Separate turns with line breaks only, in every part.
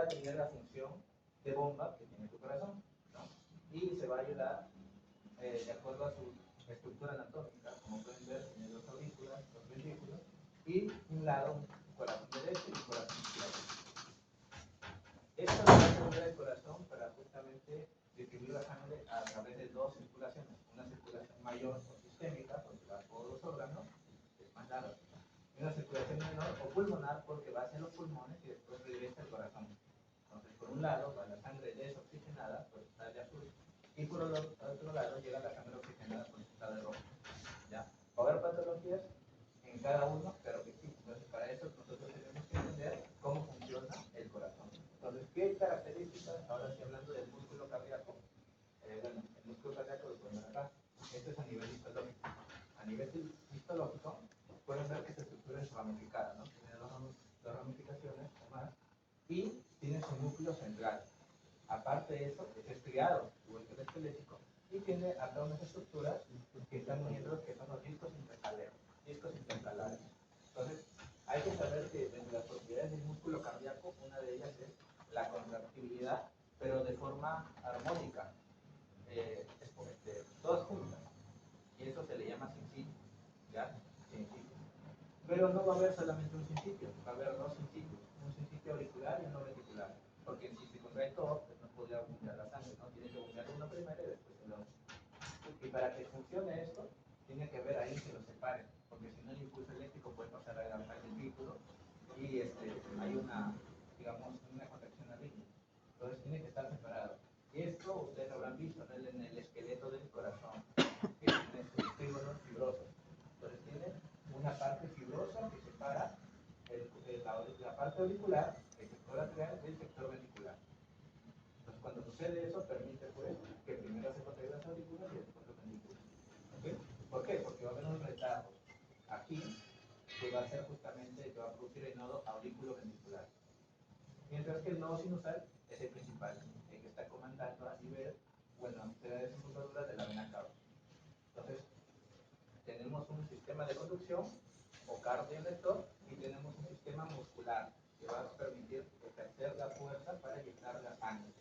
va a tener la función de bomba que tiene tu corazón, ¿no? Y se va a ayudar de acuerdo a su estructura anatómica. Como pueden ver, tiene dos aurículas, dos ventrículos, y un lado un corazón derecho y un corazón izquierdo. Esto lo va a servir al corazón para justamente distribuir la sangre a través de dos circulaciones. Una circulación mayor o sistémica, porque va por los órganos, que es más larga. Y una circulación menor o pulmonar, porque va hacia los pulmones y después regresa al corazón. Entonces, por un lado, va la sangre desoxigenada, por está de azul, y por el otro lado llega la sangre oxigenada, por está de rojo. ¿Ya? Va a haber patologías en cada uno, pero que sí. Entonces, para eso nosotros tenemos que entender cómo funciona el corazón. Entonces, ¿qué características? Ahora sí, hablando del músculo cardíaco, bueno, el músculo cardíaco lo pueden ver acá. Esto es a nivel histológico. A nivel histológico, pueden ver que esta estructura es ramificada, ¿no? Tiene dos ramificaciones o más, y tiene su núcleo central. Aparte de eso, es estriado, igual que el esquelético, y tiene acá unas estructuras que están uniendo, que son los discos intercalares. Entonces, hay que saber que entre las propiedades del músculo cardíaco, una de ellas es la contractibilidad, pero de forma armónica, todas juntas, y eso se le llama sincitium, ¿ya? Sincitium. Pero no va a haber solamente un sincitium, va a haber dos sincitium, un sincitium auricular y uno reticular, porque si se contrae todo, pues no podría bombear la sangre, ¿no? Tiene que bombear uno primero y después el otro. Y para que funcione esto, tiene que haber ahí que lo separen, porque si no el impulso eléctrico puede pasar al ventrículo y hay una, digamos, una contracción arrítmica. Entonces tiene que estar separado. Y esto ustedes lo habrán visto, ¿no? En el esqueleto del corazón, que tiene sus fibrosos fibrosos. Entonces tiene una parte fibrosa que separa la parte auricular, el sector atrial, del sector ventricular. Entonces cuando sucede eso, permite pues que primero se contraigan las aurículas y después los ventrículos. ¿Okay? ¿Por qué? Porque va a haber un retardo aquí que va a ser justamente, que va a producir el nodo aurículo-ventricular. Mientras que el nodo sinusal es el principal, el que está comandando a nivel, bueno, de la desembocadura de la vena cava. Entonces, tenemos un sistema de conducción o cardiolector y tenemos un sistema muscular que va a permitir ejercer la fuerza para inyectar la sangre.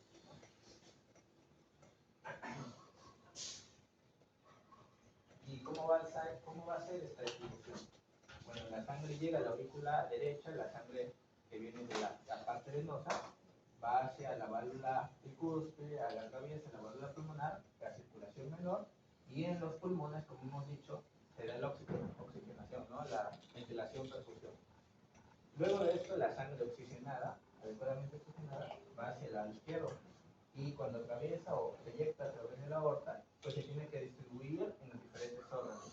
¿Y cómo va a ser esta distribución? Bueno, la sangre llega a la aurícula derecha, la sangre que viene de la parte venosa, va hacia la válvula tricúspide, a la atraviesa la válvula pulmonar, la circulación menor, y en los pulmones, como hemos dicho, se da la oxigenación, ¿no? La ventilación, perfusión. Luego de esto, la sangre oxigenada, adecuadamente oxigenada, va hacia el lado izquierdo, y cuando atraviesa o se eyecta a través de la aorta, pues se tiene que distribuir en los diferentes órganos.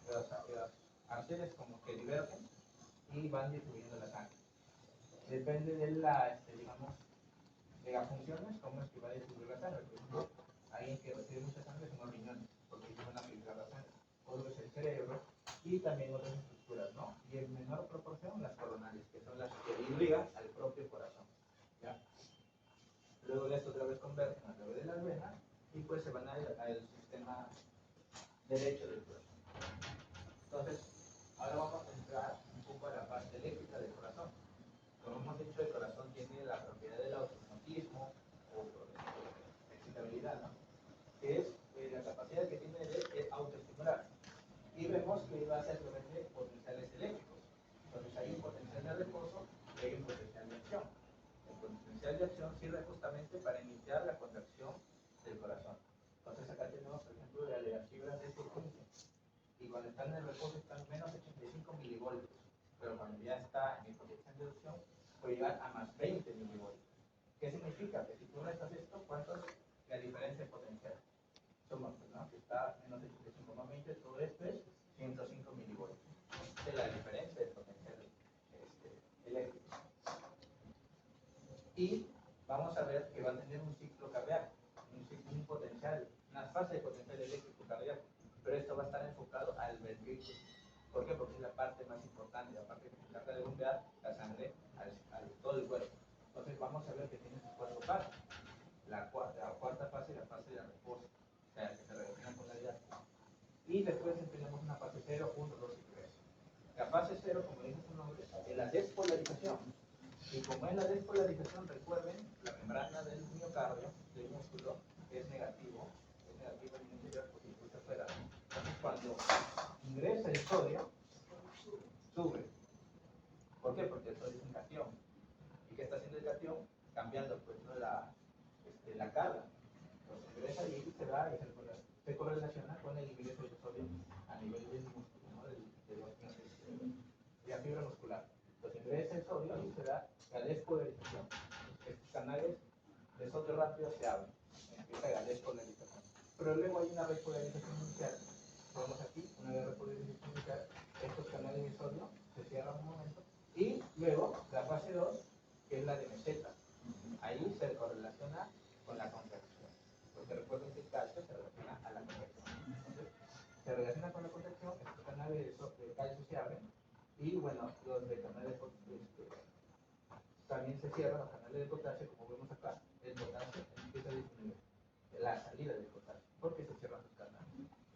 Entonces, las arterias como que divergen y van distribuyendo la sangre. Depende de digamos, de las funciones, cómo es que va a distribuir la sangre. Por ejemplo, alguien que recibe mucha sangre son los riñones, porque ellos van a filtrar la sangre. Otro es el cerebro y también otras estructuras, ¿no? Y en menor proporción las coronarias, que son las que irrigan al propio corazón, ¿ya? Luego de esto otra vez convergen a través de las venas y pues se van al sistema derecho del corazón. Entonces, ahora vamos a entrar un poco a la parte eléctrica del corazón. Como hemos dicho, el corazón tiene la propiedad del automatismo o excitabilidad, ¿no? Que es la capacidad que tiene de autoestimular. Y vemos que va a ser a través de potenciales eléctricos. Entonces hay un potencial de reposo y hay un potencial de acción. El potencial de acción sirve justamente para iniciar la contracción del corazón. Entonces acá tenemos, por ejemplo, las fibras de surgencia. Y cuando están en el reposo están menos 85 milivoltios. Pero cuando ya está en potencial de acción, puede llegar a más 20 milivoltios. ¿Qué significa? Que si tú restas esto, ¿cuánto es la diferencia de potencial? Somos, ¿no? Que está menos 85 más 20, todo esto es 105 milivoltios. Esa es la diferencia de potencial eléctrico. Y vamos a ver que va a tener un ciclo cardíaco, un potencial, una fase de potencial eléctrico cardíaco, pero esto va a estar enfocado al ventrículo. ¿Por qué? Porque es la parte más importante, la parte que se encarga de bombear la sangre a todo el cuerpo. Entonces vamos a ver que tiene sus cuatro fases. La cuarta fase es la fase de reposo, o sea, que se relaciona con la diástole. Y después tenemos una fase 0, 1, 2 y 3. La fase 0, como dice su nombre, es la despolarización. Y como es la despolarización, recuerden, la membrana del miocardio, del músculo, es negativo en el interior, positivo hacia afuera. Entonces, cuando ingresa el sodio, sube. ¿Por qué? Porque el sodio es un cation. ¿Y qué está haciendo el cation? Cambiando pues, ¿no? la carga. Entonces ingresa y se correlaciona con el ingreso del sodio a nivel del músculo, ¿no? de la fibra muscular. Entonces ingresa el sodio y se da la despolarización. Estos canales de sodio rápido se abren. Empieza la despolarización. Pero luego hay una repolarización inicial. Vemos aquí una repolarización inicial. Estos canales de sodio se cierran un momento. Y luego la fase 2, que es la de meseta. Ahí se correlaciona con la contracción. Porque recuerden que el calcio se relaciona a la contracción. Entonces, se relaciona con la contracción, estos canales de calcio se abren. Y bueno, los de canales también se cierran, los canales de potasio, como vemos acá. El potasio empieza a disminuir la salida del potasio, porque se cierran los canales.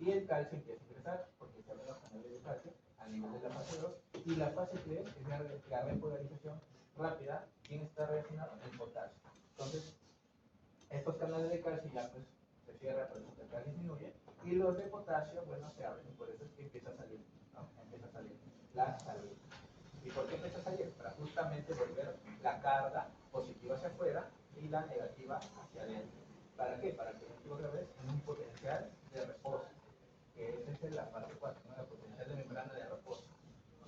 Y el calcio empieza a ingresar, porque se abren los canales de calcio a nivel de la fase 2. Y la fase 3 es la repolarización rápida. ¿Quién está relacionado? El potasio. Entonces, estos canales de calcio ya pues se cierran, por eso el calcio disminuye. Y los de potasio, bueno, se abren, y por eso es que empieza a salir, ¿no? Empieza a salir la salida. ¿Y por qué empieza a salir? Para justamente volver la carga positiva hacia afuera y la negativa hacia adentro. ¿Para qué? Para que entre otra vez en un potencial de reposo, que esa es la fase 4, ¿no? La potencial de membrana de reposo.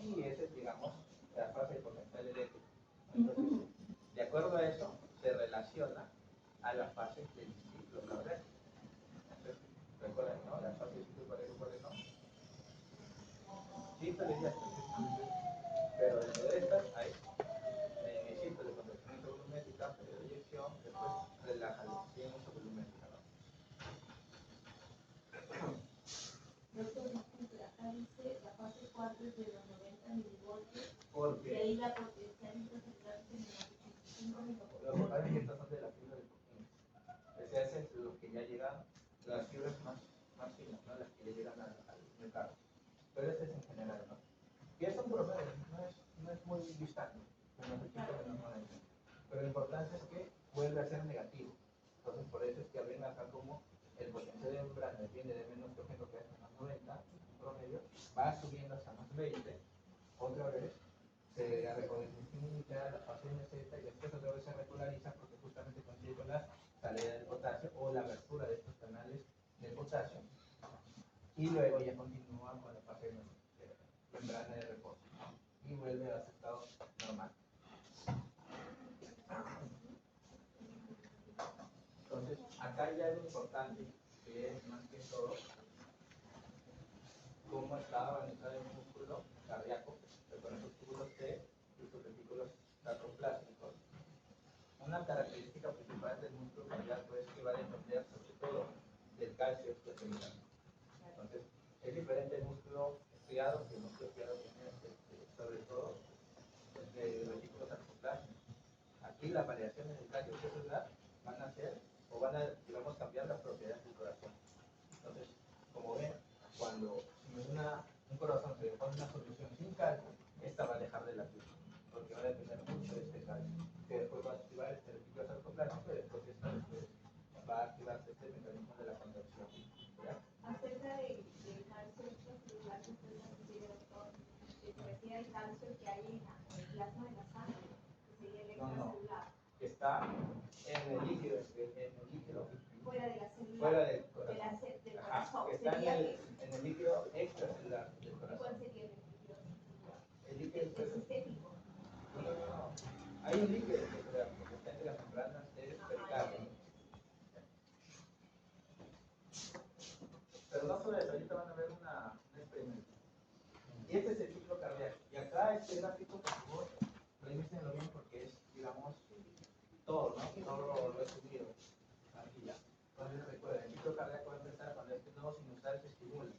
Y esa es, digamos, la fase de potencial eléctrico. Entonces, de acuerdo a eso, se relaciona a la fase del ciclo cardíaco. Entonces, recuerden, ¿no? La fase del ciclo cardíaco, ¿cuál es, no? Sí, pero ya está. Pero dentro de estas hay ciclo de contracción isovolumétrica, periodo de eyección, después relajación isovolumétrica, ¿no?
Doctor, disculpe, acá dice la fase 4 es de los 90 milivoltios.
Porque
y ahí la potencial intracelular es de menos 85 milivoltios.
lo que pasa es que estas son de la fibra de Purkinje. Ese es los que ya llegan, las fibras más finas, ¿no? Las que ya llegan al miocardio. Pero ese es en general, ¿no? Que es un promedio, no es muy distante, menos 80 menos 90. Pero lo importante es que vuelve a ser negativo. Entonces, por eso es que ven acá como el potencial de membrana viene de menos 80, que es menos 90, en promedio, va subiendo hasta más 20, otra vez se recoloniza la fase de meseta y después otra vez se regulariza porque justamente coincide con la salida del potasio o la apertura de estos canales del potasio. Y luego ya continúa con la fase de membrana de reposo y vuelve a su estado normal. Entonces, acá ya es lo importante, que es más que todo cómo está organizado el músculo cardíaco, con esos túbulos T y sus retículos sarcoplásmicos. Una característica principal del músculo cardíaco es que va a depender sobre todo del calcio especializado. Entonces, es diferente el músculo estriado, que el músculo estriado tiene sobre todo de retículos sarcoplásmicos. Aquí la variación en el calcio celular van a ser, o van a, digamos, cambiar las propiedades del corazón. Entonces, como ven, cuando un corazón se le pone una solución sin calcio, esta va a dejar de latir, porque va a depender mucho de este calcio, que después va a activar este retículo sarcoplásico y después va a activarse este mecanismo de la contracción. ¿Ya?
Acerca del calcio extracelular que usted nos dice, doctor, se refiere al calcio que hay en el plasma de la sangre, que sería el extracelular.
Que está en el líquido,
Fuera de la célula.
Fuera del corazón.
Del corazón.
Que está en el líquido extracelular del corazón.
¿Cuál sería el líquido extracelular?
El líquido extracelular.
Sistémico.
No. Hay un líquido extracelular porque está entre las membranas del pericardio. Pero no solo eso, ahorita van a ver un experimento. Y este es el ciclo cardíaco. Y acá este gráfico, por favor, revísenlo bien porque es, digamos, todo, ¿no? Todo lo he subido. Aquí ya. Entonces recuerden, el ciclo cardíaco va a empezar cuando este nodo sinusal se estimula.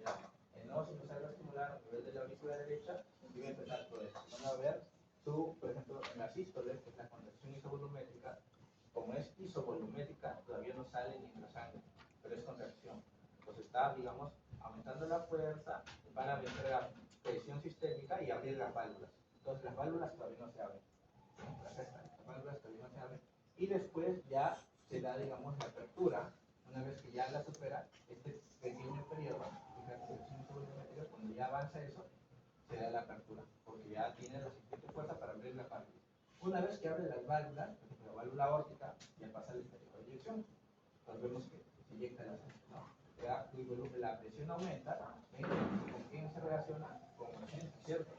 ¿Ya? El nodo sinusal va a estimular a nivel de la aurícula derecha y va a empezar todo esto. Van a ver por ejemplo, en la sístole, que es la contracción isovolumétrica, como es isovolumétrica, todavía no sale ni en la sangre, pero es contracción. Pues está, digamos, aumentando la fuerza para vencer la presión sistémica y abrir las válvulas. Entonces las válvulas todavía no se abren. Las válvulas todavía no se abren. Y después ya se da, digamos, la apertura, una vez que ya la supera, este pequeño periodo, cuando ya avanza eso, se da la apertura, porque ya tiene la suficiente fuerza para abrir la válvula. Una vez que abre las válvulas, por ejemplo, la válvula aórtica, ya pasa el periodo de eyección. Entonces vemos que se inyecta la sangre, ¿no? Ya, la presión aumenta, ¿ven? ¿Con quién se relaciona? Con 80, ¿cierto?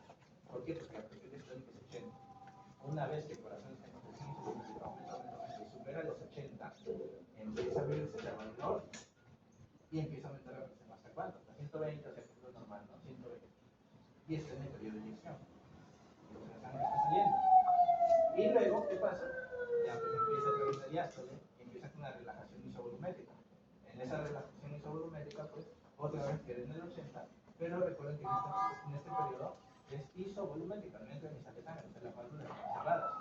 ¿Por qué? Porque la presión sistólica es 80. Una vez que el corazón está en presión aumenta y supera los 80, empieza a abrirse la válvula aórtica y empieza a aumentar la presión hasta cuánto, hasta 120, o sea, es lo normal, ¿no? 120. Y este es el periodo de eyección. Entonces la sangre está saliendo. Y luego, ¿qué pasa? Ya pues empieza a través la diástole y empieza con una relajación isovolumétrica. En esa relajación isovolumétrica, pues, otra vez queda en el 80, pero recuerden que en este periodo es isovolumétrica, no entra ni sale sangre, o sea, las válvulas están cerradas.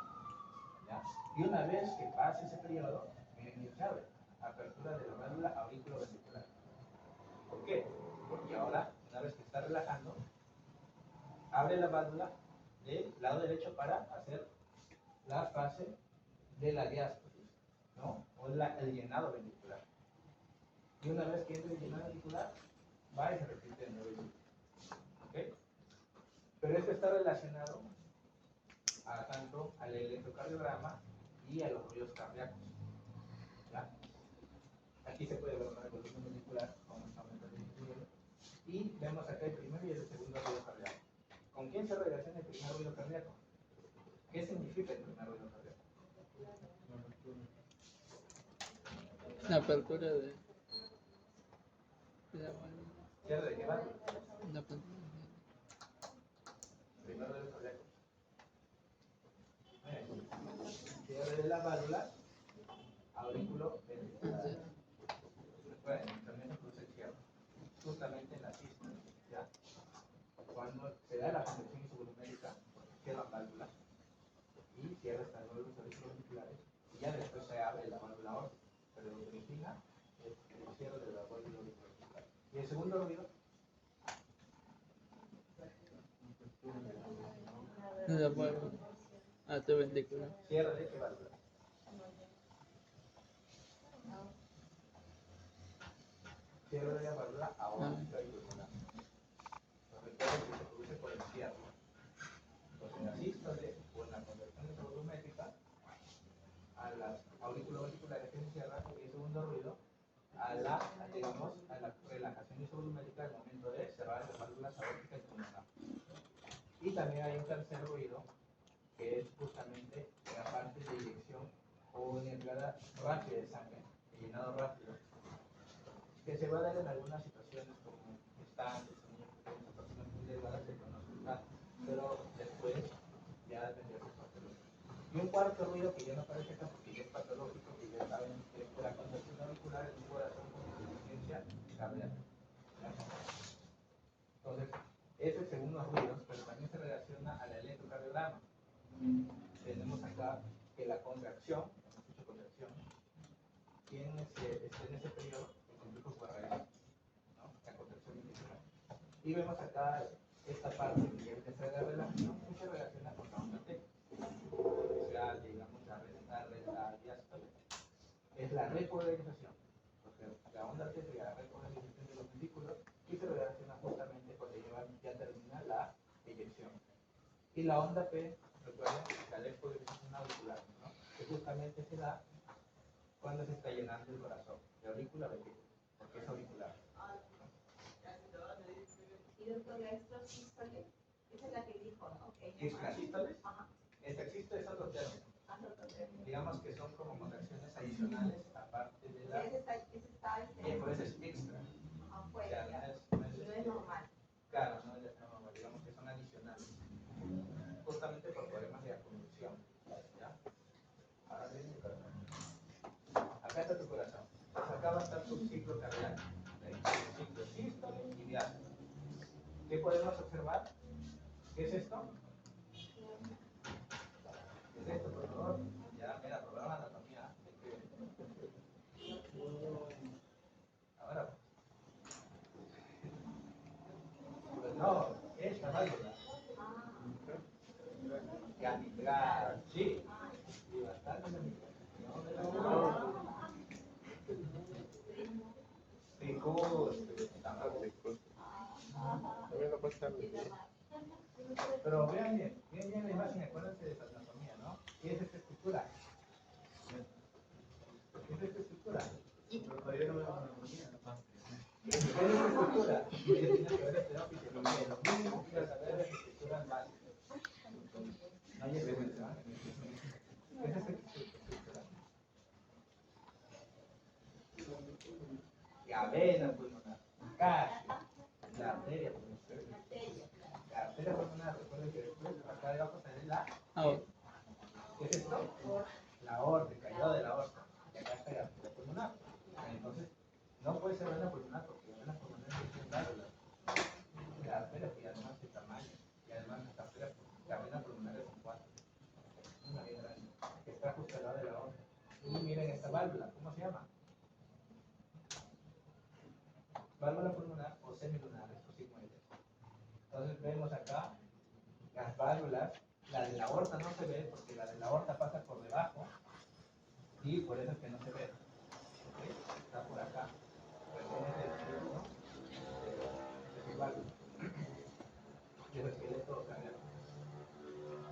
¿Ya? Y una vez que pase ese periodo, miren que se abre. Apertura de la válvula auriculoventricular. ¿Por qué? Porque ahora, una vez que está relajando, abre la válvula del lado derecho para hacer la fase de la diástosis, ¿no? O el llenado ventricular. Y una vez que entre el llenado ventricular, va y se repite el nuevo. ¿Ok? Pero esto está relacionado tanto al electrocardiograma y a los ruidos cardíacos. ¿Ya? Aquí se puede ver el volumen ventricular, cómo está aumentando el volumen. Y vemos acá el primer y el segundo ruido cardíaco. ¿Con quién se relaciona el primer ruido cardíaco? ¿Qué significa el primer ruido cardíaco?
La apertura de la
¿Cierre de qué válvula?
la apertura.
Primer ruido cardíaco. Cierre de la válvula auriculoventricular. Recuerden, también se produce el cierre, justamente en la sístole, ¿ya? Cuando se da la contracción isovolumétrica, cierra la válvula y cierra estas válvulas auriculoventriculares y ya después se abre la válvula aórtica, pero lo que origina es el cierre de la válvula auriculoventricular. Y el segundo ruido,
La válvula atrioventricular.
cierre de qué válvula. Cierre de la válvula aórtica y pulmonar. Recuerden que se produce por el cierre. Entonces, en la sístole o en la contracción isovolumétrica, a las auriculoventriculares que se cierran, y el segundo ruido, digamos, a la relajación isovolumétrica al momento de cerrar las válvulas aórticas y pulmonar. Y también hay un tercer ruido, que es justamente la parte de inyección o una entrada rápida de sangre, el llenado rápido, que se va a dar en algunas situaciones como estantes, en personas muy delgadas, se conoce, pero después ya tendría que ser patológico. Y un cuarto ruido que ya no aparece acá porque ya es patológico, que ya saben que es la contracción auricular en un corazón con insuficiencia cardíaca. Entonces, ese es según los ruidos, pero también se relaciona al electrocardiograma. Tenemos acá que la contracción, hemos dicho contracción, tiene en ese periodo el complejo subarrachidal, ¿no? La contracción ventricular. Y vemos acá esta parte que ya es la relación, que se relaciona con la onda T. O sea, digamos, la diástole es la repolarización. O sea, la onda T sería la repolarización de los ventrículos y se relaciona justamente cuando ya termina la eyección. Y la onda P, recuerden, la repolarización auricular, ¿no? Que justamente se da cuando se está llenando el corazón, de aurícula a ventrículo, porque es auricular.
Y doctor, la extrasístole, esa es la que dijo, ¿no?
¿Extrasístoles?
Ajá.
Extrasístole es otro término. Digamos que son como contracciones adicionales aparte de la...
Ese está
por eso es extra.
afuera,
O sea,
ya.
no
No es normal.
Claro, no es normal, digamos que son adicionales. Justamente por problemas de aconducción. ¿Ya? Ahora viene el corazón. Acá está tu corazón. Pues acá va a estar tu ciclo cardíaco. Ciclo sístole y diástole. ¿Qué podemos observar? ¿Qué es esto? ¿Qué es esto, por favor? Ya, mira, programa de anatomía. Ahora, pues no, esta válvula. Ganigral, sí, y bastante ganigral. Tricúspide, tampoco. Pero vean bien la imagen, acuérdense de esa anatomía, ¿no? ¿Qué es esta estructura? ¿Qué es esta estructura? ¿Qué es esta estructura? ¿Qué tiene que ver este óptico? Lo mínimo que saber es estructuras básicas. No hay evidencia. ¿Qué es esta estructura? La vena pulmonar, casi, la arteria pulmonar. La arteria pulmonar, recuerden que después acá debajo sale la. ¿Qué es esto? La aorta, cayó de la aorta. Y acá está la arteria pulmonar. Entonces, no puede ser vena pulmonar porque la vena pulmonar es un válvula. La arteria, y además de tamaño. Y además la vena pulmonar es un 4. Una bien grande. Que está justo al lado de la aorta. Y miren esta válvula, ¿cómo se llama? Válvula pulmonar o semilunares o sigmoides. Entonces vemos acá las válvulas, la de la aorta no se ve porque la de la aorta pasa por debajo y por eso es que no se ve. ¿Okay? Está por acá. Pues tiene el esqueleto, de su válvula, del esqueleto cardíaco.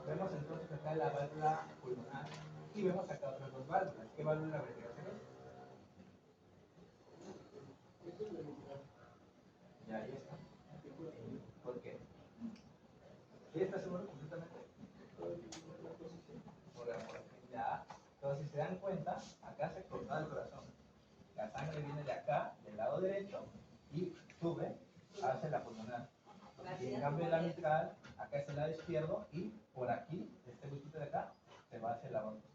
Vemos entonces acá la válvula pulmonar y vemos acá otras dos válvulas. ¿Qué válvula vendría a ser esta? Ya ahí está. ¿Por qué? ¿Sí está seguro completamente? Ya. Entonces, si se dan cuenta, acá se corta el corazón. La sangre viene de acá, del lado derecho, y sube hacia la pulmonar. Y en cambio la mitral, acá es el lado izquierdo, y por aquí, este huequito de acá, se va hacia la aorta.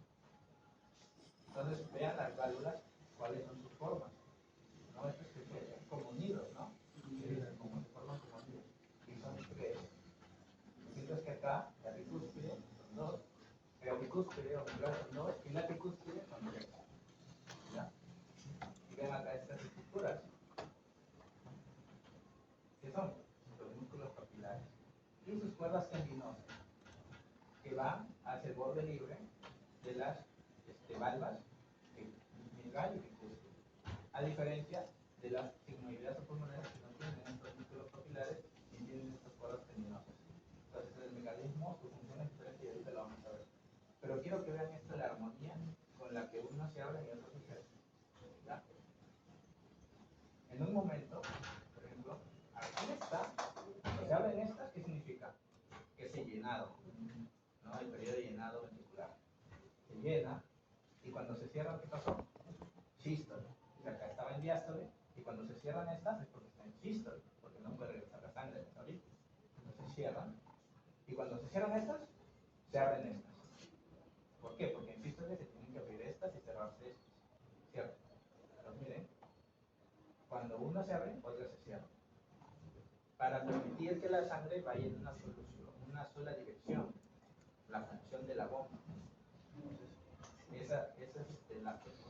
Entonces, vean las válvulas, cuáles son sus formas. ¿No? Estos que son como nidos, ¿no? Como se forman como nidos. Y son tres. Mientras que acá, la tricúspide son dos, la tricúspide o umbilical son dos, y la tricúspide son tres. ¿Ya? Y ven acá estas estructuras. ¿Qué son? Los músculos papilares. Y sus cuerdas tendinosas, que van hacia el borde libre de las valvas, mitral y tricúspide. A diferencia de las sigmoideas o pulmonares que no tienen estos músculos papilares y tienen estas cuerdas tendinosas. Entonces el mecanismo, su función es diferente y ahorita lo vamos a ver. Pero quiero que vean esto, la armonía con la que uno se abre y otro se cierra. ¿Ya? En un momento, por ejemplo, aquí está, cuando se abren estas, ¿qué significa? Que es llenado, ¿no? El periodo de llenado ventricular. Se llena, y cuando se cierran, ¿qué pasó? Sístole. O sea, acá estaba en diástole, y cuando se cierran estas es porque está en sístole, porque no puede regresar la sangre de ahorita. Entonces se cierran, y cuando se cierran estas, se abren estas. ¿Por qué? Porque en sístole se tienen que abrir estas y cerrarse estas. ¿Cierto? Entonces miren, cuando uno se abre, otra se cierra. Para permitir que la sangre vaya en una sola dirección, la función de la bomba. Entonces, esa es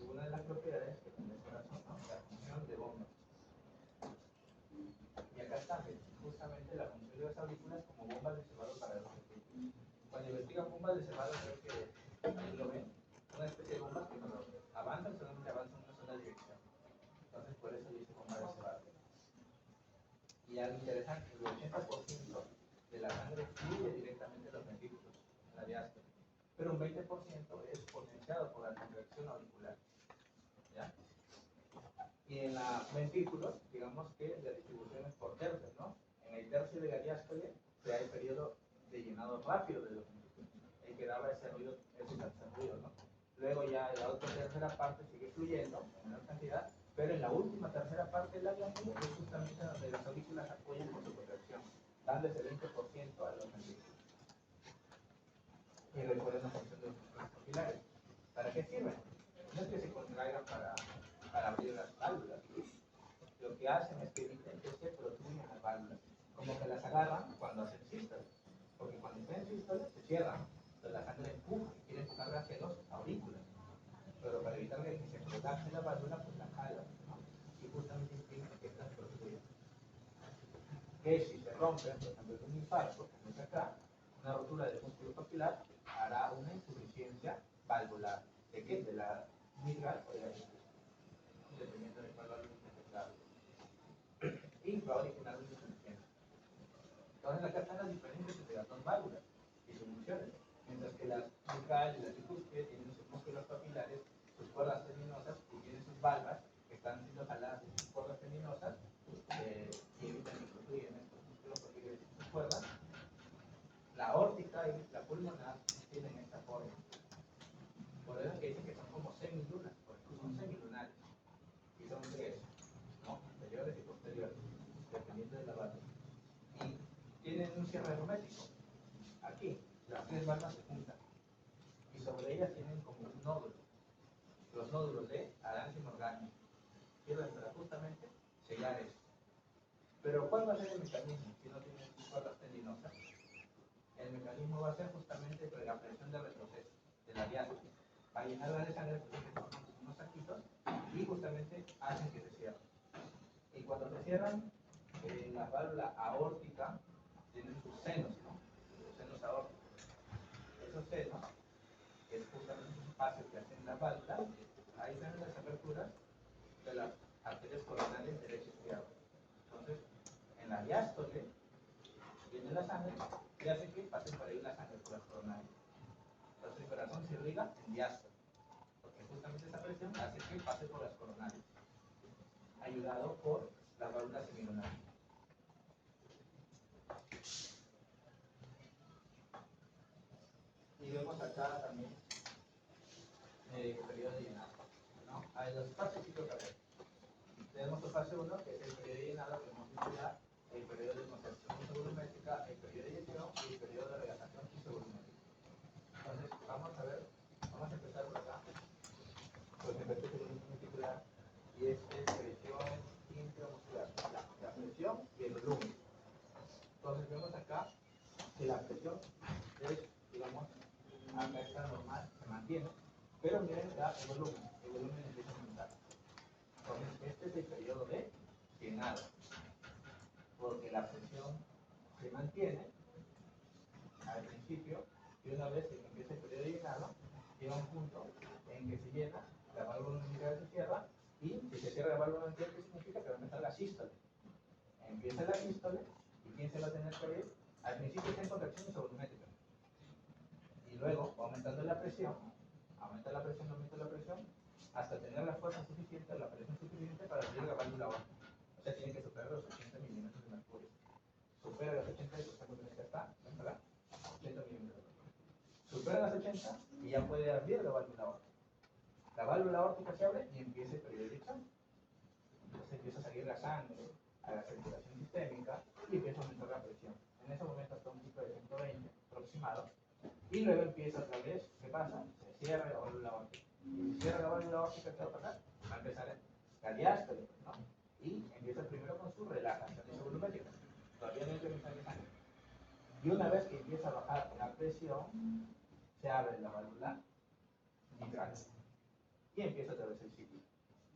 una de las propiedades que tiene el corazón, ¿no? La función de bomba. Y acá está justamente la función de las aurículas como bombas de cebado para los espíritus. Cuando investigan bombas de cebado, creo que ahí lo ven, una especie de bombas que cuando avanzan solamente avanzan en una sola dirección. Entonces, por eso dice bomba de cebado. Y algo interesante, el 80% de la sangre fluye directamente a los ventrículos, en la diástole. Pero un 20% es potenciado por la contracción auricular. ¿Ya? Y en los ventrículos, digamos que la distribución es por tercios, ¿no? En el tercio de la diástole se da el periodo de llenado rápido de los ventrículos, el que daba ese ruido, ¿no? Luego ya la otra tercera parte sigue fluyendo en menor cantidad, pero en la última tercera parte de la diástole es justamente donde las aurículas apoyan con su contracción, dando ese 20% a los ventrículos. Y recuerden la función de los músculos papilares. ¿Para qué sirven? No es que se contraigan para abrir las válvulas. Lo que hacen es que eviten que se protruyan las válvulas. Como que las agarran cuando hacen sístole. Porque cuando están en sístole se cierran. Entonces la sangre empuja y quiere empujar hacia los aurículas. Pero para evitar que se prolapse la válvula, pues la jalan, ¿no? Y justamente implica que estas protruyan. Que si se rompen, por ejemplo, en un infarto, como es acá, una rotura del músculo papilar, hará una insuficiencia valvular. ¿De qué? De la mitral o de la ventricular, dependiendo de cuál válvula esté afectada. Y va a originar una insuficiencia. Entonces acá están las diferencias entre las dos válvulas y sus funciones. Mientras que la mitral y la tricúspide tienen sus músculos papilares, sus cuerdas tendinosas y tienen sus valvas que están siendo jaladas de sus cuerdas tendinosas y evitan que confluyan estos músculos papilares y sus cuerdas. La aórtica y la pulmonar tienen esta forma. Por eso que dicen que son como semilunas, porque son semilunares. Y son tres, ¿no? Anteriores y posteriores, dependiendo de la válvula. Y tienen un cierre hermético. Aquí, las tres valvas se juntan. Y sobre ellas tienen como un nódulo. Los nódulos de Adams y Morgani. Sirven para justamente sellar eso. Pero ¿cuál va a ser el mecanismo si no tienen cuerdas tendinosas? El mecanismo va a ser justamente la presión de retroceso, de la diástasis. Va a llenarla de sangre porque se forman unos saquitos y justamente hacen que se cierren. Y cuando se cierran, la válvula aórtica tiene sus senos, ¿no? Sus senos aórticos. Esos senos, que es justamente un espacio que hacen las válvulas, ahí están las aperturas de las arterias coronarias derecha y izquierda. Entonces, en la diástole viene la sangre y hace que pase por ahí la sangre por las coronarias. Entonces el corazón se irriga en diástole, porque justamente esa presión hace que pase por las coronarias, ayudado por la válvula semilunar. Y vemos acá también el periodo de llenado, ¿no? Hay dos fases que creo que hacer. Tenemos la fase 1, que es el periodo de llenado, que hemos visto ya, el periodo de contracción isovolumétrica, el periodo de eyección y el periodo de relajación isovolumétrica. Entonces, vamos a ver, vamos a empezar por acá, pues el periodo ventricular, y es presión intramuscular, la presión y el volumen. Entonces, vemos acá que la presión es, digamos, acá está normal, se mantiene, pero miren ya el volumen empieza a aumentar. Entonces, este es el periodo de llenado, porque la presión se mantiene al principio y una vez que empieza el periodo de llenado, llega un punto en que se llena, la válvula umbilical se cierra y si se cierra la válvula umbilical, ¿qué significa? Que va a empezar la sístole. Empieza la sístole y ¿quién se va a tener que abrir? Al principio está en contracción isovolumétrica y luego va aumentando la presión, aumenta la presión hasta tener la fuerza suficiente, la presión suficiente para abrir la válvula aórtica. O sea, tiene que superar los 80 milímetros de mercurio. Supera los 80 y pues que está, ¿verdad? 80 milímetros. Supera las 80 y ya puede abrir la válvula aórtica. La válvula aórtica se abre y empieza el periodo de eyección. Entonces empieza a salir la sangre a la circulación sistémica y empieza a aumentar la presión. En ese momento hasta un pico de 120 aproximado. Y luego empieza otra vez, ¿qué pasa? Se cierra la válvula aórtica. Y si cierra la válvula aórtica, ¿qué va a pasar? Va a empezar la diástole, ¿no? Y empieza primero con su relajación isovolumétrica. Todavía no empieza la sangre. Y una vez que empieza a bajar la presión, se abre la válvula mitral. Y empieza otra vez el ciclo.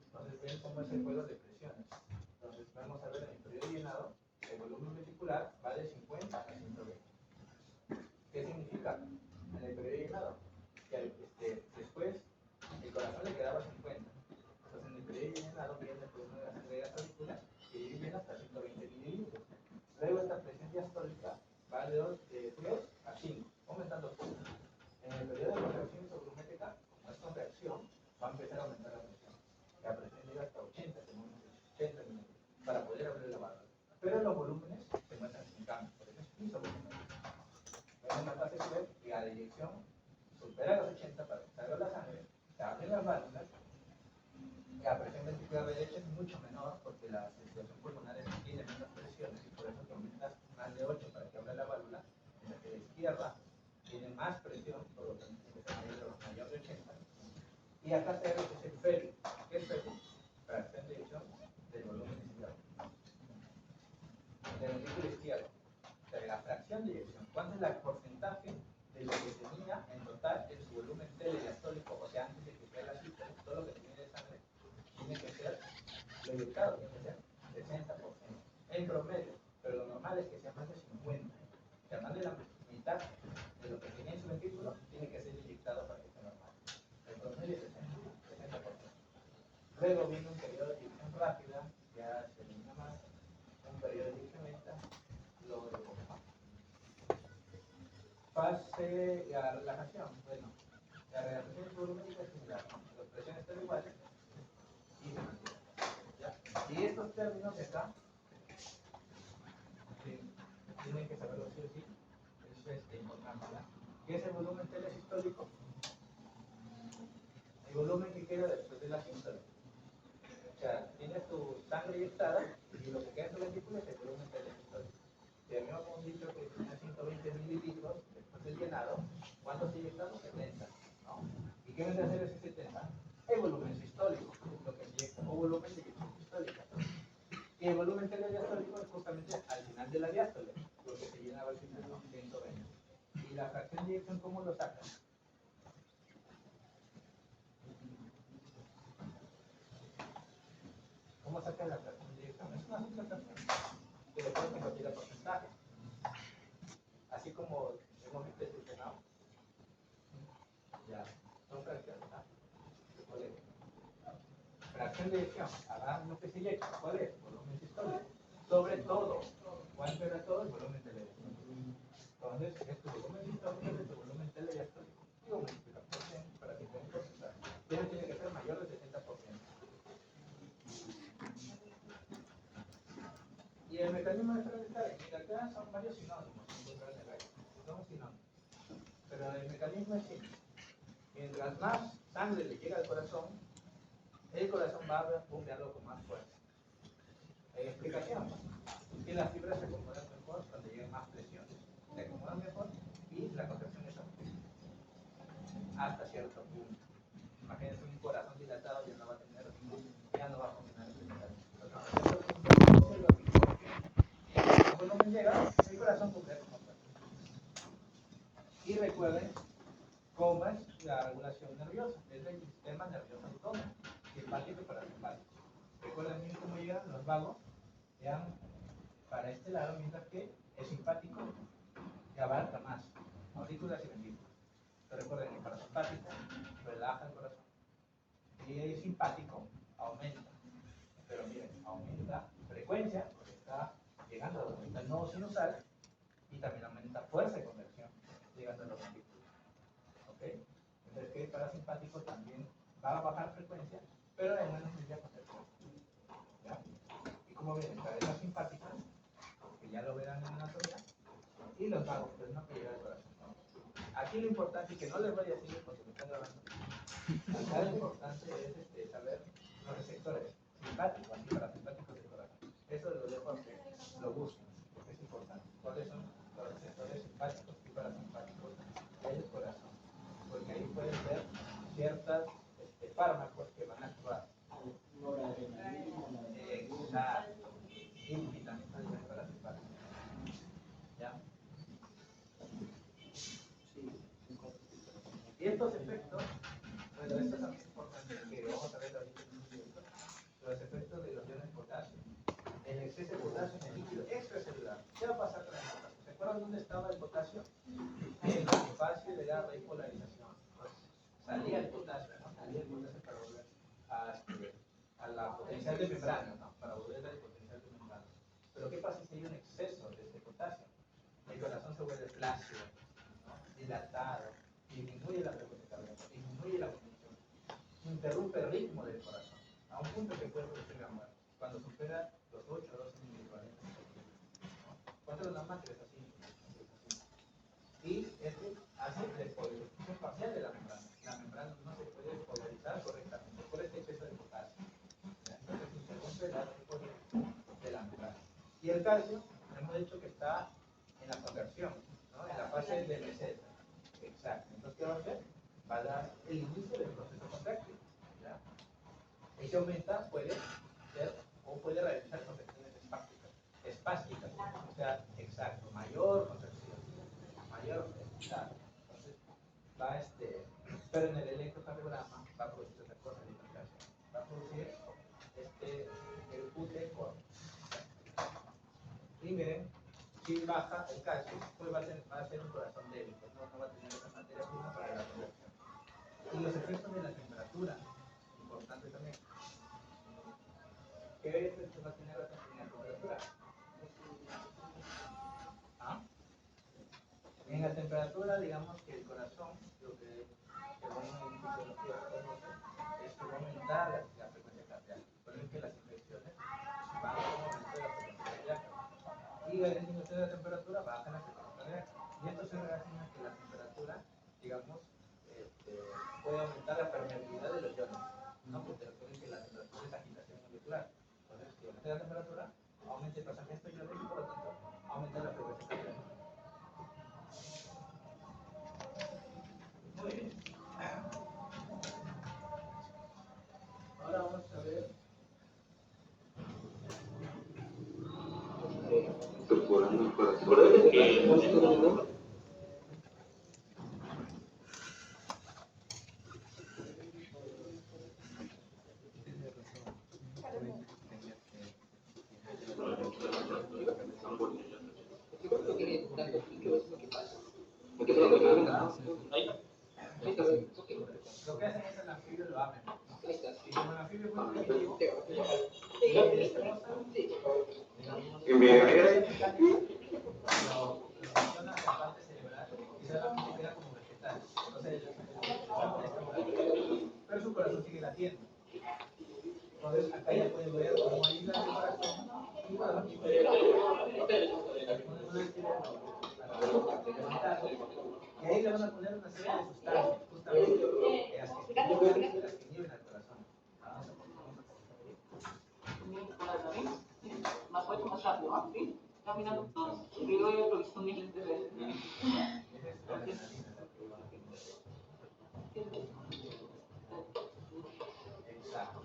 Entonces ven cómo es el juego de presiones. Entonces vamos a ver en el periodo de llenado, el volumen ventricular va de 50 a 120. ¿Qué significa? En el periodo de llenado, que después el corazón le quedaba 50. Entonces en el periodo de llenado viene por una de las arterias auriculares que llena hasta 120 mililitros. Luego esta presión diastólica va de 3 a 5, aumentando poco. En el periodo de contracción isovolumétrica, como es contracción, va a empezar a aumentar la presión. La presión llega hasta 80, 80 mililitros, para poder abrir la válvula. Pero los volúmenes se muestran sin cambio, por eso es isovolumétrico. En la fase 3, la deyección supera los 80 para que salga la sangre, se abren las válvulas. La presión ventricular derecha es mucho menor porque la circulación pulmonar tiene menos presiones y por eso que aumentas más de 8 para que abra la válvula, mientras que la izquierda tiene más presión, por lo tanto tiene que ser mayor de 80. Y acá se ve que es el FERI. ¿Qué es FERI? Fracción de eyección del volumen izquierdo. Del ventrículo izquierdo. De la fracción de eyección. ¿Cuánto es el porcentaje de lo que tenía en total en su volumen telediastólico? O sea, antes de que sea la sístole, todo lo que tenía de sangre tiene que ser eyectado, tiene que ser 60% en promedio, pero lo normal es que sea más de 50, o sea, más de la mitad de lo que tenía en su ventrículo tiene que ser inyectado para que esté normal. El promedio es 60%. Luego viene un periodo de inyección rápida, ya se elimina más, un periodo de inyección lenta, luego de fase la relajación. Bueno, la relajación volumétrica es similar, las presiones están iguales y se mantienen. ¿Ya? Y estos términos de acá tienen que saberlo sí o sí, eso es importante. ¿Ya? ¿Qué es el volumen telesistólico? El volumen que queda después de la sístole. O sea, tienes tu sangre inyectada y lo que queda en tu ventrículo es el volumen telesistólico. Si a mí me han dicho que tenía 120 mililitros después del llenado, ¿cuánto se inyectado? 70. ¿No? ¿Y qué vendrá a hacer ese 70? El volumen sistólico, lo que se inyecta, o volumen de inyección sistólica. Y el volumen telediastólico es justamente al final de la diástole, lo que se llenaba al final, ¿no? 120. ¿Y la fracción de inyección cómo lo sacan? ¿Cómo sacan la fracción de inyección? Es una simple fracción que le pueden convertir a porcentaje. Así como hemos visto el sistema, ya, son fracciones, ¿no? Fracción de inyección, hagan lo que se inyecta, ¿cuál es? Volumen sistólico. Sobre todo, ¿cuánto era todo? El volumen telediastólico. Entonces, es tu volumen sistólico de tu volumen telediastólico. Digo, multiplicar por 100 para que tengan porcentaje. Pero tiene que ser mayor del 70%. Y el mecanismo de fracción, mira, acá son varios sinónimos, son sinónimos. Pero el mecanismo es simple. Mientras más sangre le llega al corazón, el corazón va a bombearlo con más fuerza. Hay explicación. Que las fibras se acomodan mejor cuando llega más presión. Se acomodan mejor y la contracción es hasta cierto punto. Imagínense un corazón dilatado ya no va a tener, ya no va a funcionar el volumen llega, el corazón bombea con más fuerza. Y recuerden cómo es la regulación nerviosa, es el sistema nervioso autónomo, simpático y parasimpático. Recuerden bien cómo llegan los vagos, vean para este lado, mientras que el simpático que abarca más aurículas y ventrículos. Pero recuerden que parasimpático relaja el corazón y el simpático aumenta. Pero miren, aumenta frecuencia porque está llegando al nodo sinusal y también aumenta fuerza de conversión llegando a los ventrículos. ¿Ok? Entonces que el parasimpático también va a bajar frecuencia, pero en menos medida conversión. ¿Ya? Y como ven, cabezas simpáticas, que ya lo verán en la anatomía, y los vagos, pues no que llega al corazón. Aquí lo importante, y que no les voy a decir porque me están grabando, acá lo importante es saber los receptores simpáticos y parasimpáticos del corazón. Eso lo dejo a que lo busquen, porque es importante. ¿Cuáles son los receptores simpáticos y parasimpáticos del corazón? Porque ahí pueden ver ciertos fármacos que van a actuar. Exacto. Y también pueden ser parasimpáticos. ¿Ya? Y estos efectos, bueno, esto también es importante, que vamos a ver ahorita en un minuto, los efectos de los iones de potasio, el exceso de potasio en el líquido extracelular. ¿Qué va a pasar con el potasio? ¿Se acuerdan dónde estaba el potasio? En el espacio de la repolarización. Pues salía el potasio, ¿no? Salía el potasio para volver a la potencial de membrana, ¿no? Para volver al potencial de membrana. Pero ¿qué pasa si hay un exceso de este potasio? El corazón se vuelve flácido, ¿no? Dilatado, disminuye la frecuencia cardíaca, disminuye la función, interrumpe el ritmo del corazón, a un punto que puede producir la muerte, cuando supera los 8 o 12 mil. ¿Cuánto es la máquina? Es así. Y este hace despolarización parcial de la membrana. La membrana no se puede polarizar correctamente por este exceso de potasio. Entonces interrumpe la repolarización de la membrana. Y el calcio, hemos dicho que está en la conversión, ¿no? En la fase de meseta. Exacto. Entonces, ¿qué va a hacer? Va a dar el inicio del proceso contráctil. ¿Ya? Y si aumenta, puede ser o puede realizar contracciones espásticas. O sea, exacto, mayor contracción, mayor exacto. Entonces, va pero en el electrocardiograma va a producir otra cosa de contracción. Va a producir el QT corto. Y miren, si baja el calcio, pues va a ser un corazón débil, pues no va a tener esa materia prima para la conversión. Y los efectos de la temperatura, importante también. ¿Qué efectos va a tener la temperatura? ¿Ah? En la temperatura, digamos que el corazón, lo que según el fisiología es que va a aumentar la frecuencia cardíaca. Por eso es que las infecciones van a aumentar la frecuencia cardíaca. Y la disminución de la temperatura baja la frecuencia cardíaca. Y esto se relaciona que la temperatura, digamos, puede aumentar la permeabilidad de los iones. ¿No? Porque recuerden que la temperatura es agitación molecular. Entonces, si aumenta la temperatura, aumenta el pasaje de estos iones y por lo tanto aumenta la frecuencia cardíaca. Muy bien. Ahora vamos a ver.
Perforando el corazón.
Lo que hacen es el anfibio lo abren. Y como el anfibio es muy primitivo, lo funciona la parte cerebral y solamente queda como vegetal. Entonces, pero su corazón sigue latiendo. Entonces, acá ya pueden ver cómo aísla el corazón y bueno, y ponen una antibiótico para levantarlo. Y ahí le van a poner una serie de sustancias, justamente las que inhiben al corazón.
Más fuerte, más rápido, ¿no? ¿Sí? Caminando todo. Yo lo he visto miles de veces.
Exacto.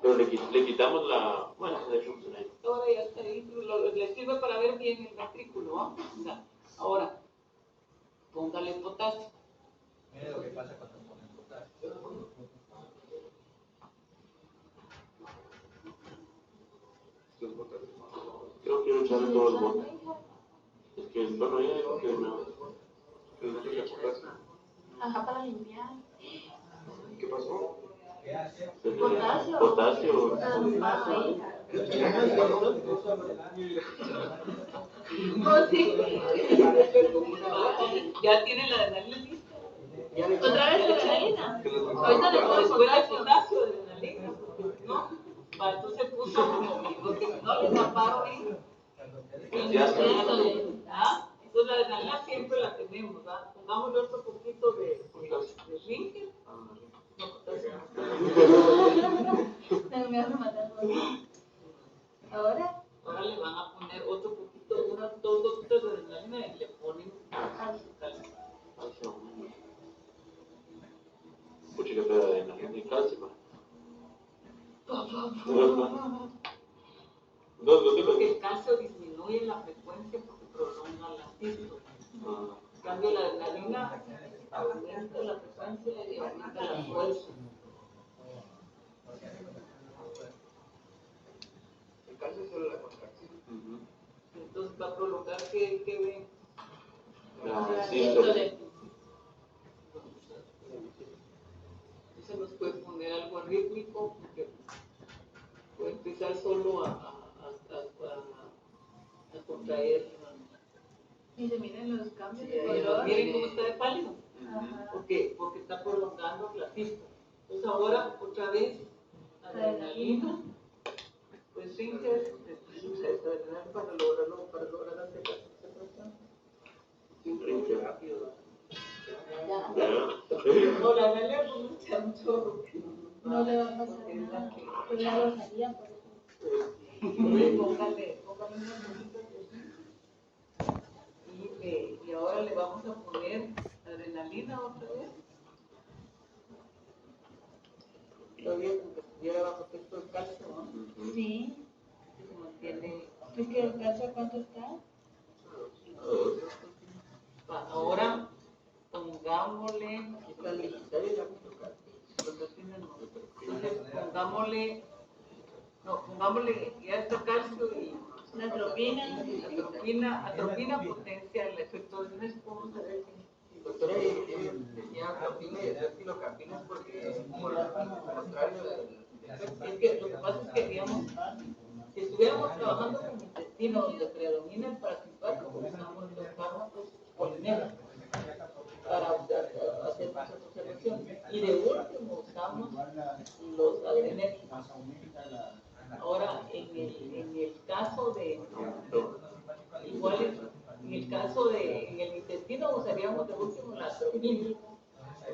Pero le quitamos la... Bueno, se dejó ahí.
Ahora ya está ahí, le sirve para ver bien el ventrículo, ¿no? O sea, ahora, póngale potasio.
Mira lo que pasa cuando ponen potasio.
Creo que usar todo el bote. Es que el tono ya dijo que no quería potasio.
Ajá, para limpiar.
¿Qué pasó?
¿Qué hace?
Potasio.
Potasio.
Oh, sí.
Ya tiene la adrenalina lista.
¿Otra vez adrenalina? Ahorita le
Después
pongo
el potasio, adrenalina, ¿no? Entonces puso como, porque si no le da paro, ¿eh? ¿Ah? Entonces la adrenalina siempre la tenemos, ¿ah? Pongámosle otro poquito de zinc. No, potasio.
Me vas a matar. ¿Ahora?
Ahora le van a poner otro poquito, dos gotitas de adrenalina y le ponen calcio.
Pucha, que peda de adrenalina y calcio.
Creo que el calcio disminuye la frecuencia porque prolonga la sístole. En cambio, la adrenalina aumenta la frecuencia y aumenta la fuerza.
El calcio es solo la contracción.
Entonces va a prolongar que ve
La sístole.
se nos puede poner algo arrítmico porque puede empezar solo a contraer.
Y se miren los cambios de
Pero
color.
miren cómo está de pálido.
Ajá.
Porque está prolongando la sístole. Entonces ahora otra vez adrenalina, pues sin que para lograr hacer la concentración.
Siempre
Rápido. No, la adrenalina pues no echa un chorro.
No le va a pasar nada. Pues ya lo sabía, por eso.
Póngale unas gotitas de zinc. Y ahora le vamos a poner adrenalina otra vez. Todavía como que estuviera bajo efecto del calcio, ¿no?
Sí.
Se mantiene.
Es que el calcio, ¿cuánto está?
Ahora pongámosle. Aquí está lista, ya la no. Entonces, pongámosle ya está calcio y atropina potencia el efecto del Nespo. Vamos a ver si
Doctora, decía atropina y decía filocapina porque es como lo contrario del...
es que lo que pasa es que, digamos, si estuviéramos trabajando con intestino donde predomina el parasimpático, usamos los fármacos polimeros para hacer nuestras observaciones. Y de último usamos los adrenérgicos. Ahora, en el caso de, igual en el caso de, en el intestino usaríamos de último la atropina,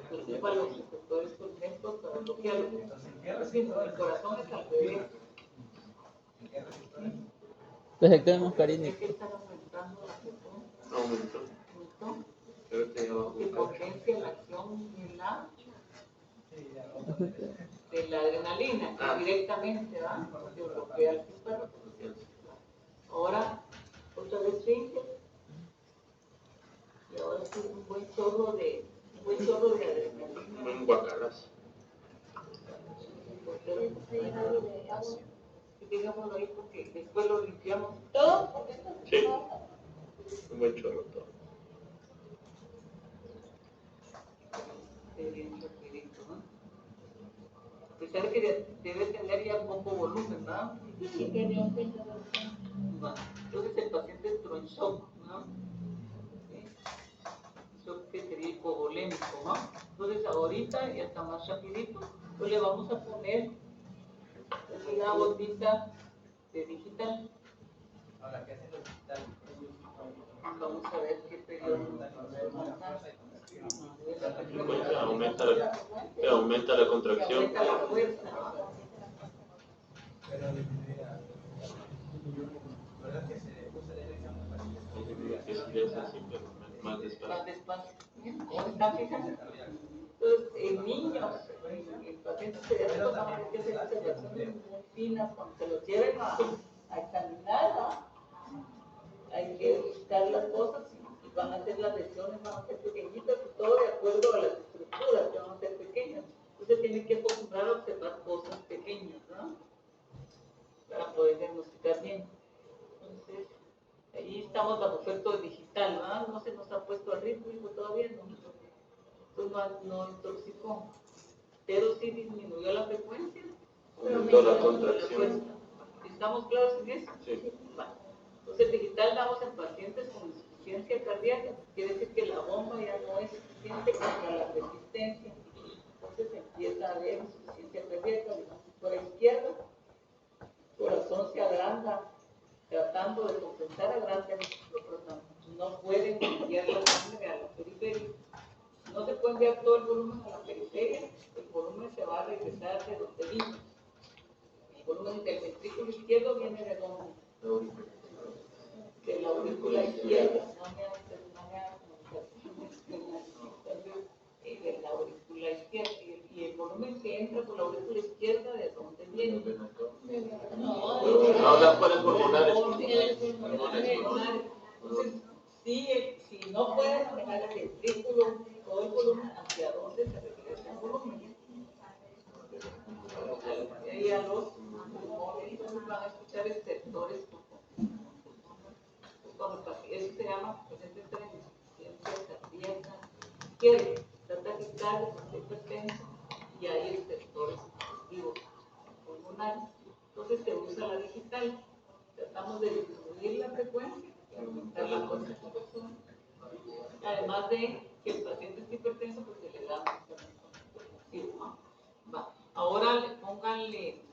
porque para los receptores conectos para bloquearlo. El corazón es al revés.
Entonces tenemos cariño.
¿Qué están aumentando la presión?
Aumentó.
¿Aumentó?
Pero te lleva
Que potencia la acción de la adrenalina, que directamente va, porque bloquea el sistema. Ahora, otra vez finge, y ahora sí un buen chorro de adrenalina.
un guacalazo.
Digámoslo ahí porque después lo limpiamos.
Sí, un buen chorro todo.
Bien rapidito, ¿no? A pesar que debe tener ya poco volumen, ¿verdad? Va. Entonces el paciente entró en shock, ¿no? ¿Sí? Shock que sería hipovolémico, ¿no? Entonces ahorita ya está más rapidito, pues le vamos a poner una gotita de digital.
Ahora, ¿qué hace lo digital?
Vamos a ver qué periodo
Aumenta la contracción.
aumenta la fuerza.
Pero disminuida. ¿Verdad que se usa de dirección
Más
Más
despacio.
despacio. ¿Está fijando? Entonces, en niños, en pacientes pediátricos, van a ver que hacer observaciones muy finas cuando se los lleven a examinar, ¿no? Hay que buscar las cosas y van a ser las lesiones, van a ser pequeñitas y todo de acuerdo a las estructuras que van a ser pequeñas. Entonces tienen que acostumbrar a observar cosas pequeñas, ¿no? Para poder diagnosticar bien. Entonces, ahí estamos bajo efecto digital, ¿verdad? No se nos ha puesto al ritmo todavía, ¿no? Entonces no intoxicó, pero sí disminuyó la frecuencia.
Aumentó la contracción.
¿Estamos claros en eso?
Sí.
Vale. Entonces, digital damos en pacientes con insuficiencia cardíaca, quiere decir que la bomba ya no es suficiente contra la resistencia. Entonces empieza a haber insuficiencia cardíaca, digamos, por la izquierda, el corazón se agranda, tratando de compensar, agranda el cicloprotón. No pueden enviar la sangre a la periferia. No se puede enviar todo el volumen a la periferia, el volumen se va a regresar de donde vino. El volumen del ventrículo izquierdo viene de donde? De la aurícula izquierda, de la aurícula izquierda, y el volumen que entra por la aurícula izquierda, ¿de dónde viene?
No, las pares pulmonares.
Entonces, si no pueden manejar el ventrículo, todo el volumen, ¿hacia dónde se regresa el volumen? Y a los pulmones, van a escuchar estertores. Eso se llama paciente de insuficiencia cardíaca, que está taquicardia, está hipertenso y hay estertores activos pulmonares. Entonces se usa la digital. Tratamos de disminuir la frecuencia y aumentar la concentración. Además de que el paciente es hipertenso, pues se le da un va. Ahora pónganle,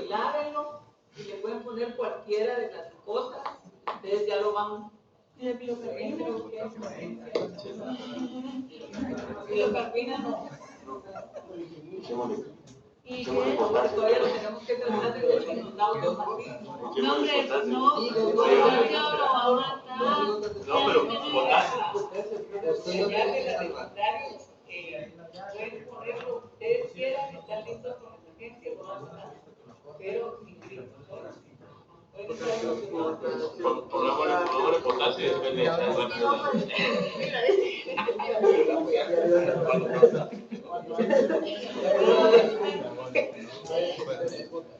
lávenlo y le pueden poner cualquiera de las cosas. Ustedes ya lo van. Filocarbina no. Y todavía lo tenemos que tratar de ver en un automatismo.
No, hombre, no. No, pero potasio.
Ya que la secundaria, pueden poner lo que ustedes quieran, están listos con emergencia, lo van a dar. Pero sin gritos.
Pongámosle potasio y después le echas rápido.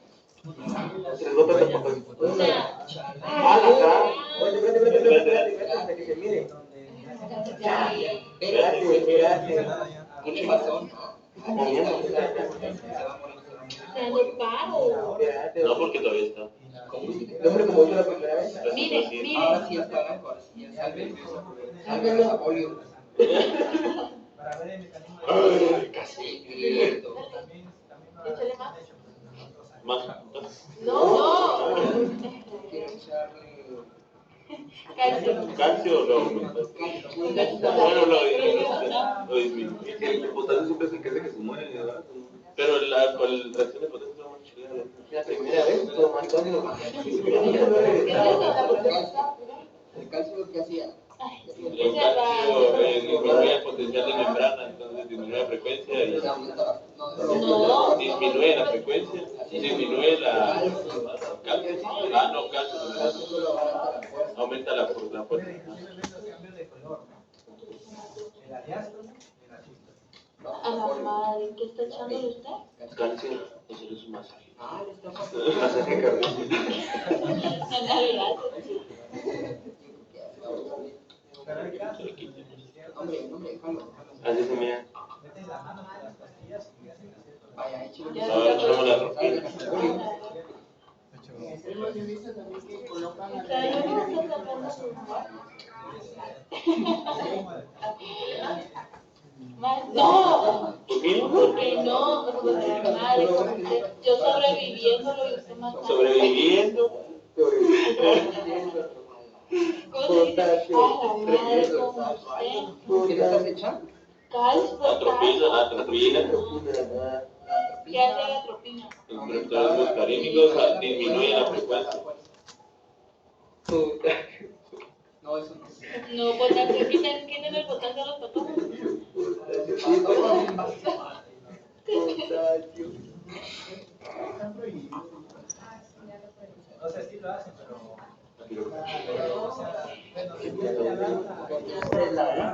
Tres gotas de potasio.
O sea,
Espérate, que se mire. Espérate. Mucho razón.
se ando paro.
No, porque todavía está.
Hombre, como hizo la primera vez.
Mire,
Ahora
mire.
sí está mejor. Sí, ya salve. Háganlo a polio.
Para ver el mecanismo de
Ay, casi.
también
Échale más.
Más.
No.
Quiero echarle
Calcio.
Calcio lo aumenta. Bueno, lo disminuye.
El potasio siempre es el que hace que se muere, ¿verdad?
Pero la reacción de potasio es más chilena.
la primera vez, todo más tónico. El calcio que hacía.
El calcio disminuye el potencial de membrana, entonces disminuye la frecuencia y
No.
disminuye la frecuencia, disminuye la calcio, aumenta la fuerza.
Inclusive ves los cambios de color, ¿no? En la diástole y en la sístole.
A la madre, ¿qué está echándole usted?
Calcio, eso es un masaje.
Ah, le está
Masaje cardíaco.
En Navidad.
Pero hay casos
Se le
donde
Hombre, jalo.
Así se mira.
metes la mano en las pastillas y hacen así.
Vaya, échale.
Ahora echamos la ropita.
Hemos visto también que colocan a
No,
¿Por qué?
porque no, madre, yo sobreviviéndolo y usted más
Sobreviviendo.
potasio.
A la madre como usted.
¿Qué le estás echando?
Calcio,
Atropina.
¿qué hace la atropina?
Los receptores muscarínicos disminuyen la frecuencia.
No, eso no.
No, potasio, ¿quién el potasio a los patojos?
Potasio.
O sea, sí lo hacen, pero.
Pero
O sea, bueno, si voy a dar una.